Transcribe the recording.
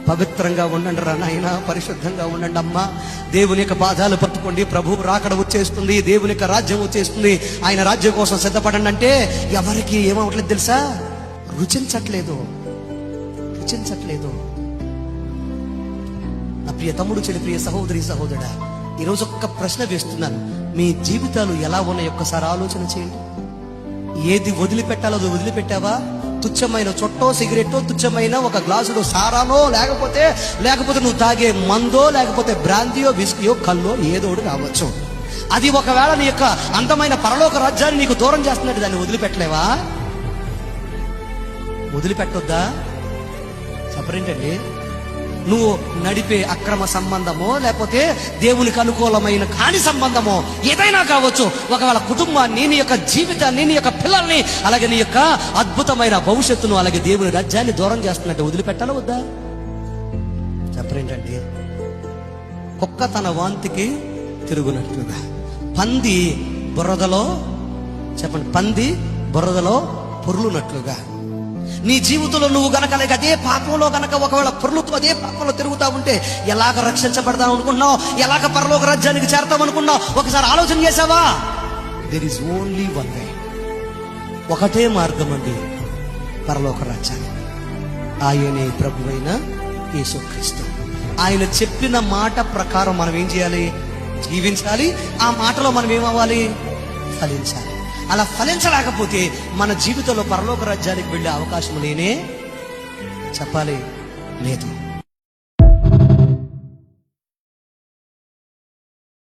పవిత్రంగా ఉండండి రా నాయన, పరిశుద్ధంగా ఉండండి అమ్మా. దేవుని యొక్క పాదాలు పట్టుకోండి. ప్రభువు రాకడ వచ్చేస్తుంది, దేవుని యొక్క రాజ్యం వచ్చేస్తుంది. ఆయన రాజ్యం కోసం సిద్ధపడండి అంటే ఎవరికి ఏమవట్లేదు తెలుసా? రుచించట్లేదు. నా ప్రియ తమ్ముడు, చెల్లి, ప్రియ సహోదరి, సహోదరుడా, ఈరోజు ఒక్క ప్రశ్న వేస్తున్నాను. మీ జీవితాలు ఎలా ఉన్నాయి ఒక్కసారి ఆలోచన చేయండి. ఏది వదిలిపెట్టాలో అది వదిలిపెట్టావా? తుచ్చమైన చొట్టో, సిగరెట్టో, తుచ్చమైన ఒక గ్లాసులో సారానో, లేకపోతే నువ్వు తాగే మందో, లేకపోతే బ్రాంతియో, విస్కీయో, కల్లో ఏదో ఒకటి కావచ్చు. అది ఒకవేళ నీ యొక్క అందమైన పరలోక రాజ్యాన్ని నీకు దూరం చేస్తున్నట్టు దాన్ని వదిలిపెట్టలేవా? వదిలిపెట్టొద్దా? చెప్పరేంటండి? నువ్వు నడిపే అక్రమ సంబంధమో, లేకపోతే దేవునికి అనుకూలమైన కాని సంబంధమో ఏదైనా కావచ్చు, ఒకవేళ కుటుంబాన్ని, నీ యొక్క జీవితాన్ని, నీ యొక్క పిల్లల్ని, అలాగే నీ యొక్క అద్భుతమైన భవిష్యత్తును, అలాగే దేవుని రాజ్యాన్ని దూరం చేస్తున్నట్టు వదిలిపెట్టాలా వద్దా? చెప్పరేంటండి? కుక్క తన వాంతికి తిరుగునట్లుగా, పంది బురదలో, చెప్పండి, పంది బురదలో పొర్లునట్లుగా నీ జీవితంలో నువ్వు గనక అదే పాపంలో గనక ఒకవేళ పొర్లుతూ అదే పాపంలో తిరుగుతా ఉంటే ఎలాగ రక్షించబడదాం అనుకున్నావు? ఎలాగ పరలోక రాజ్యానికి చేరతాం అనుకున్నావు? ఒకసారి ఆలోచన చేసావా? There is only one way. ఒకటే మార్గం అండి పరలోక రాజ్యానికి. ఆయనే ప్రభువైన యేసుక్రీస్తు. ఆయన చెప్పిన మాట ప్రకారం మనం ఏం చేయాలి? జీవించాలి. ఆ మాటలో మనం ఏమవ్వాలి? ఫలించాలి. అలా ఫలించలేకపోతే మన జీవితంలో పరలోక రాజ్యానికి వెళ్ళే అవకాశం లేనే చెప్పాలి లేదు.